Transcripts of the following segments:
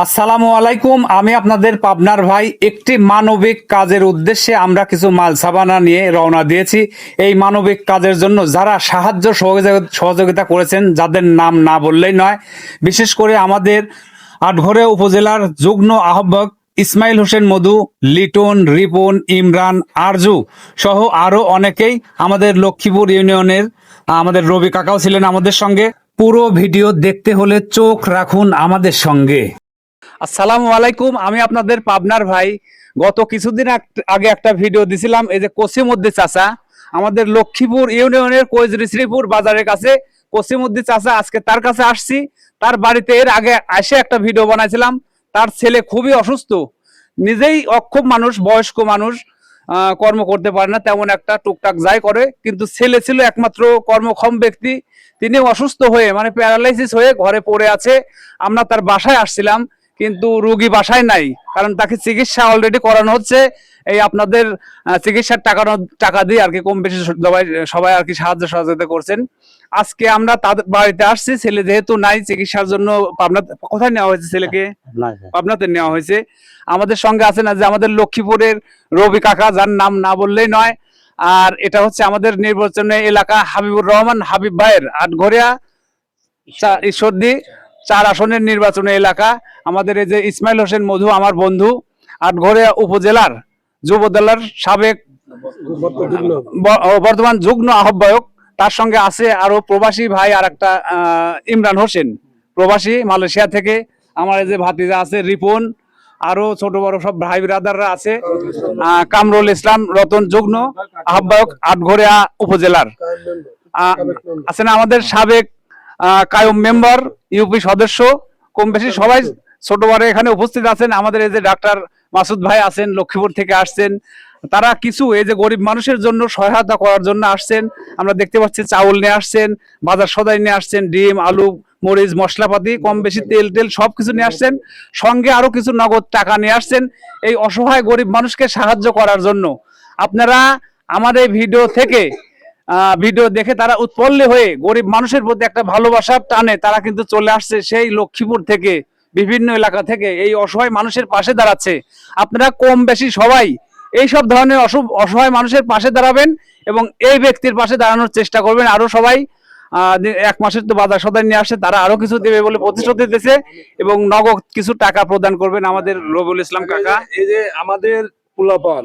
আসসালামু আলাইকুম। আমি আপনাদের পাবনার ভাই। একটি মানবিক কাজের উদ্দেশ্যে আমরা কিছু মাল সাবানা নিয়ে রওনা দিয়েছি। এই মানবিক কাজের জন্য যারা সাহায্য সহযোগিতা করেছেন, যাদের নাম না বললেই নয়, বিশেষ করে আমাদের আটঘরিয়া উপজেলার যুগ্ম আহ্বায়ক ইসমাইল হোসেন মধু, লিটন, রিপন, ইমরান, আরজু সহ আরো অনেকেই, আমাদের লক্ষ্মীপুর ইউনিয়নের আমাদের রবি কাকাও ছিলেন আমাদের সঙ্গে। পুরো ভিডিও দেখতে হলে চোখ রাখুন আমাদের সঙ্গে। আসসালামু আলাইকুম। আমি আপনাদের পাবনার ভাই। গত কিছুদিন আগে একটা ভিডিও দিছিলাম, এই যে কসিমউদ্দিন চাচা, আমাদের লক্ষ্মীপুর ইউনিয়নের কৈজরি শ্রীপুর বাজারের কাছে কসিমউদ্দিন চাচা, আজকে তার কাছে আসছি। তার বাড়িতে এর আগে এসে একটা ভিডিও বানাইছিলাম। তার ছেলে খুবই অসুস্থ, নিজেই অক্ষম মানুষ, বয়স্ক মানুষ, কর্ম করতে পারে না তেমন একটা, টুকটাক যাই করে, কিন্তু ছেলে ছিল একমাত্র কর্মক্ষম ব্যক্তি। তিনি অসুস্থ হয়ে, মানে প্যারালাইসিস হয়ে ঘরে পড়ে আছে। আমরা তার বাসায় আসছিলাম, কিন্তু রোগী বাসায় নাই, কারণ তাকে চিকিৎসা অলরেডি করানো হচ্ছে। এই আপনাদের চিকিৎসার টাকা দিয়ে আর কি, কম বেশি সবাই আর কি সাহায্য সহযোগিতা করছেন। আজকে আমরা তাদের বাড়িতে আসছি, ছেলে যেহেতু নাই, চিকিৎসার জন্য পাবনা, কোথায় নেওয়া হয়েছে ছেলেকে? পাবনাতে নেওয়া হয়েছে। আমাদের সঙ্গে আছেন যে আমাদের লক্ষ্মীপুরের রবি কাকা, যার নাম না বললেই নয়। আর এটা হচ্ছে আমাদের নির্বাচনী এলাকা হাবিবুর রহমান হাবিব ভাইয়ের আটঘরিয়া ঈশ্বরদী 4 আসনের নির্বাচনী এলাকা। আমাদের এই যে ইসমাইল হোসেন মধু, আমার বন্ধু, আটঘরিয়া উপজেলার যুবদলের সাবেক বর্তমান যুগ্ম আহ্বায়ক। তার সঙ্গে আছে আরো প্রবাসী ভাই, আর একটা ইমরান হোসেন, প্রবাসী মালয়েশিয়া থেকে। আমার এই যে ভাতিজা আছে রিপন, আরো ছোট বড় সব ভাই ব্রাদাররা আছে। কামরুল ইসলাম রতন, যুগ্ম আহ্বায়ক আটঘরিয়া উপজেলার। আছেন আমাদের সাবেক কায়ম মেম্বার, ইউপি সদস্য, কম বেশি সবাই ছোট বড় এখানে উপস্থিত আছেন। আমাদের এই যে ডাক্তার মাসুদ ভাই আছেন, লক্ষ্মীপুর থেকে আসছেন। তারা কিছু এই যে গরিব মানুষের জন্য সহায়তা করার জন্য আসছেন। আমরা দেখতে পাচ্ছি চাউল নিয়ে আসছেন, বাজার সদাই নিয়ে আসছেন, ডিম, আলু, মরিচ, মশলাপাতি, কম বেশি তেল সবকিছু নিয়ে আসছেন। সঙ্গে আরো কিছু নগদ টাকা নিয়ে আসছেন এই অসহায় গরিব মানুষকে সাহায্য করার জন্য। আপনারা আমার এই ভিডিও দেখে তারা উৎপল্ল হয়ে গরিব মানুষের প্রতি একটা ভালোবাসার টানে তারা কিন্তু চলে আসছে সেই লক্ষ্মীপুর থেকে, বিভিন্ন এলাকা থেকে এই অসহায় মানুষের পাশে দাঁড়াচ্ছে। আপনারা কম বেশি সবাই এই সব ধরনের অসহায় মানুষের পাশে দাঁড়াবেন এবং এই ব্যক্তির পাশে দাঁড়ানোর চেষ্টা করবেন। আরো সবাই 1 মাসের তো বাজার সদাই নিয়ে আসছে, তারা আরো কিছু দেবে বলে প্রতিশ্রুতি দিয়েছে এবং নগদ কিছু টাকা প্রদান করবেন আমাদের রবিউল ইসলাম কাকা। এই যে আমাদের পোলাপান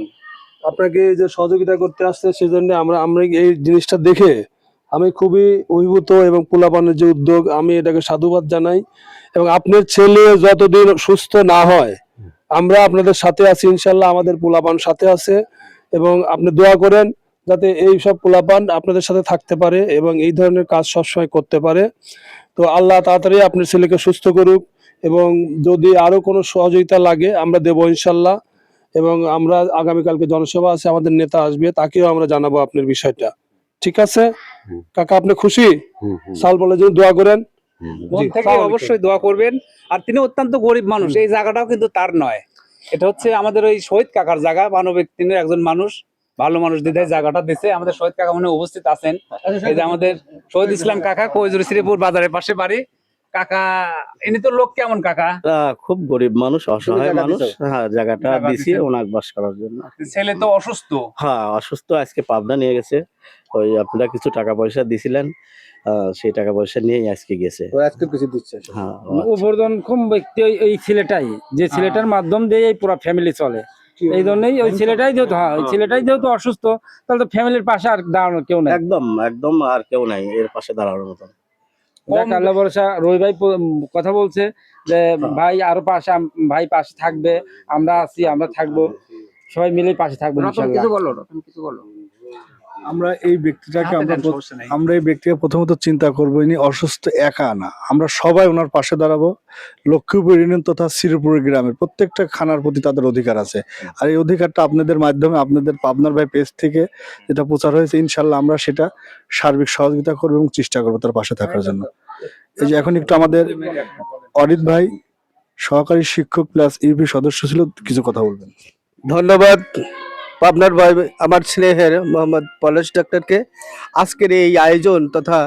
আপনাকে যে সহযোগিতা করতে আসছে, সেজন্য আমরা এই জিনিসটা দেখে আমি খুবই অভিভূত, এবং পোলাপানের যে উদ্যোগ, আমি এটাকে সাধুবাদ জানাই। এবং আপনার ছেলে যতদিন সুস্থ না হয়, আমরা আপনাদের সাথে আছি ইনশাল্লাহ। আমাদের পোলাপান সাথে আছে, এবং আপনি দোয়া করেন যাতে এই সব পোলাপান আপনাদের সাথে থাকতে পারে এবং এই ধরনের কাজ সবসময় করতে পারে। তো আল্লাহ তাড়াতাড়ি আপনার ছেলেকে সুস্থ করুক, এবং যদি আরো কোনো সহযোগিতা লাগে আমরা দেবো ইনশাল্লাহ। এবং আমরা আগামীকালকে জনসভা আছে, আমাদের নেতা আসবে, তাকেও আমরা জানাবো আপনার বিষয়টা। ঠিক আছে কাকা, আপনি খুশি? সাল বলে যদি দোয়া করেন, মন থেকে অবশ্যই দোয়া করবেন। আর তিনি অত্যন্ত গরিব মানুষ, এই জায়গাটাও কিন্তু তার নয়, এটা হচ্ছে আমাদের ওই শহীদ কাকার জায়গা। মানবিক, তিনি একজন মানুষ, ভালো মানুষ দিদায় জায়গাটা দিছে। আমাদের শহীদ কাকা মনে উপস্থিত আছেন। এই যে আমাদের শহীদ ইসলাম কাকা, কৈজরি শ্রীপুর বাজারের পাশে বাড়ি। কাকা, ইনি তো লোক কেমন কাকা? খুব গরিব মানুষ, অসহায় মানুষ। হ্যাঁ, জায়গাটা দিছি ওনাকে বাস করার জন্য। ছেলে তো অসুস্থ। হ্যাঁ, অসুস্থ, আজকে পাবনা নিয়ে গেছে। ওই আপনারা কিছু টাকা পয়সা দিছিলেন, সেই টাকা পয়সা নিয়েই আজকে গেছে। আজকে কিছু দিচ্ছে। হ্যাঁ, উপরক্ষম ব্যক্তি ওই ছেলেটাই, যে ছেলেটার মাধ্যম দিয়ে এই পুরো ফ্যামিলি চলে। এই জন্যই ওই ছেলেটাই যেহেতু, ওই ছেলেটাই যেহেতু অসুস্থ, তাহলে তো ফ্যামিলির পাশে আর দাঁড়ানোর কেউ নাই। একদম একদম আর কেউ নাই এর পাশে দাঁড়ানোর মতো। আল্লাহ ভরসা। রবি ভাই কথা বলছে যে ভাই আরো ভাই পাশে থাকবে, আমরা আছি, আমরা থাকবো, সবাই মিলে পাশে থাকবো ইনশাআল্লাহ। আমরা এই ব্যক্তিকে প্রথমত চিন্তা করবো, ইনি অসুস্থ একা না, আমরা সবাই ওনার পাশে দাঁড়াবো। লক্ষ্মীপুর ইউনিয়ন তথা শ্রীপুর গ্রামের প্রত্যেকটা খানার প্রতি তাদের অধিকার আছে, আর এই অধিকারটা আপনাদের মাধ্যমে, আপনাদের পাবনার ভাই পেজ থেকে যেটা প্রচার হয়েছে, ইনশাল্লাহ আমরা সেটা সার্বিক সহযোগিতা করবো এবং চেষ্টা করবো তার পাশে থাকার জন্য। এই যে এখন একটু আমাদের অরিত ভাই, সহকারী শিক্ষক প্লাস ইউপি সদস্য ছিল, কিছু কথা বলবেন। ধন্যবাদ পাবনার ভাই আমার স্নেহের মোহাম্মদ পলাশ ডাক্তারকে আজকের এই আয়োজন তথা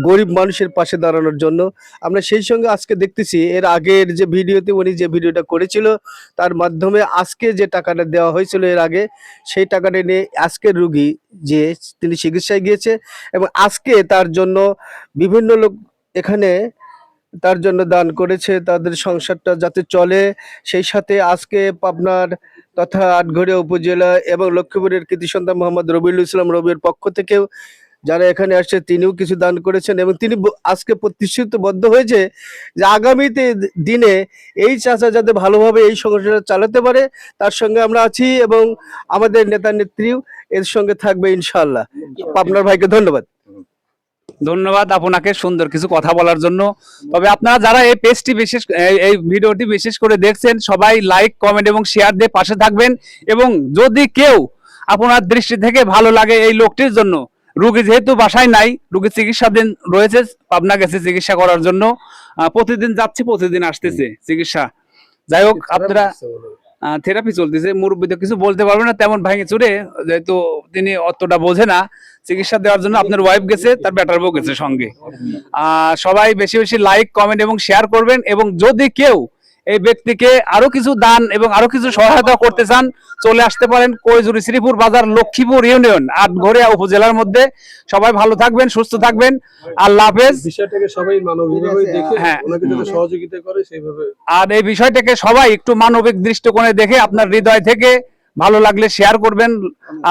গরিব মানুষের পাশে দাঁড়ানোর জন্য। আমরা সেই সঙ্গে আজকে দেখতেছি এর আগের যে ভিডিওতে উনি যে ভিডিওটা করেছিল তার মাধ্যমে আজকে যে টাকাটা দেওয়া হয়েছিল এর আগে, সেই টাকাটা নিয়ে আজকের রুগী যে তিনি চিকিৎসায় গিয়েছে এবং আজকে তার জন্য বিভিন্ন লোক এখানে তার জন্য দান করেছে, তাদের সংসারটা যাতে চলে। সেই সাথে আজকে পাবনার তথা আটঘরিয়া উপজেলা এবং লক্ষ্মীপুরের কৃতি সন্তান মোহাম্মদ রবিউল ইসলাম রবির পক্ষ থেকেও যারা এখানে আসছে তিনিও কিছু দান করেছেন এবং তিনি আজকে প্রতিশ্রুতিবদ্ধ হয়েছে যে আগামীতে দিনে এই চাচা যাতে ভালোভাবে এই সংগঠনটা চালাতে পারে তার সঙ্গে আমরা আছি এবং আমাদের নেতা নেত্রীও এর সঙ্গে থাকবে ইনশাআল্লাহ। পাবনার ভাইকে ধন্যবাদ। ধন্যবাদ আপনাকে সুন্দর কিছু কথা বলার জন্য। তবে আপনারা যারা এই পেজটি বিশেষ এই ভিডিওটি বিশেষ করে দেখছেন সবাই লাইক কমেন্ট এবং শেয়ার দিয়ে পাশে থাকবেন এবং যদি কেউ আপনার দৃষ্টি থেকে ভালো লাগে এই লোকটির জন্য, রুগী যেহেতু বাসায় নাই, রুগী চিকিৎসাধীন রয়েছে, পাবনা গেছে চিকিৎসা করার জন্য, প্রতিদিন যাচ্ছে প্রতিদিন আসতেছে চিকিৎসা। যাই হোক আপনারা থেরাপি চলতেছে, মুরব্বী তো কিছু বলতে পারবে না তেমন ভাঙে চুরে, যেহেতু তিনি অতটা বোঝে না। চিকিৎসা দেওয়ার জন্য আপনার ওয়াইফ গেছে, তার বেটার বউ গেছে সঙ্গে। সবাই বেশি বেশি লাইক কমেন্ট এবং শেয়ার করবেন এবং যদি কেউ এই ব্যক্তিকে আরো কিছু দান এবং আরো কিছু সহায়তা করতে চান চলে আসতে পারেন কৈজুরি শ্রীপুর বাজার লক্ষ্মীপুর ইউনিয়ন আটঘরিয়া উপজেলার মধ্যে। সবাই ভালো থাকবেন, সুস্থ থাকবেন, আল্লাহ হাফেজ। বিষয়টাকে সবাই মানবিকভাবে দেখে হ্যাঁ। ওনাকে যাতে সহযোগিতা করে সেইভাবে। আর এই বিষয়টাকে সবাই একটু মানবিক দৃষ্টিকোণে দেখে আপনার হৃদয় থেকে ভালো লাগলে শেয়ার করবেন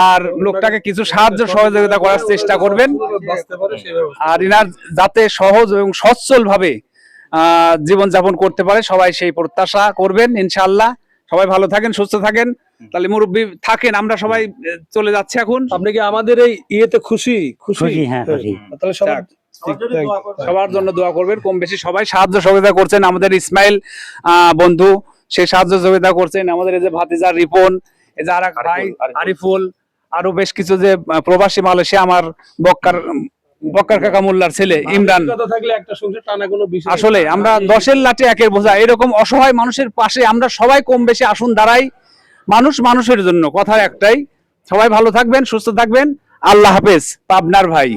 আর লোকটাকে কিছু সাহায্য সহযোগিতা করার চেষ্টা করবেন। বাঁচতে পারে সেইভাবে। আর ইনার যাতে সহজ এবং সচ্ছল ভাবে জীবনযাপন করতে পারে সবাই সেই প্রত্যাশা করবেন ইনশাআল্লাহ। সবাই ভালো থাকেন, সুস্থ থাকেন। তাহলে মুরব্বী থাকেন, আমরা সবাই চলে যাচ্ছি এখন। আপনি কি আমাদের এই ইয়েতে খুশি? হ্যাঁ, খুশি। তাহলে সবার সবার জন্য দোয়া করবেন। কম বেশি সবাই সাহায্য সহযোগিতা করছেন। আমাদের ইসমাইল বন্ধু সে সাহায্য সহযোগিতা করছেন, আমাদের এই যে ভাতিজা রিপন, এই যে আরেক ভাই আরিফুল, আরো বেশ কিছু যে প্রবাসী মালয়েশিয়া আমার বক্কার কাকা মোল্লার ছেলে ইমরান। থাকলে একটা সংসার টানা কোনো বিষয় আসলে আমরা 10-এর লাঠি 1-এর বোঝা, এরকম অসহায় মানুষের পাশে আমরা সবাই কম বেশি আসুন দাঁড়াই। মানুষ মানুষের জন্য, কথা একটাই। সবাই ভালো থাকবেন, সুস্থ থাকবেন, আল্লাহ হাফেজ। পাবনার ভাই।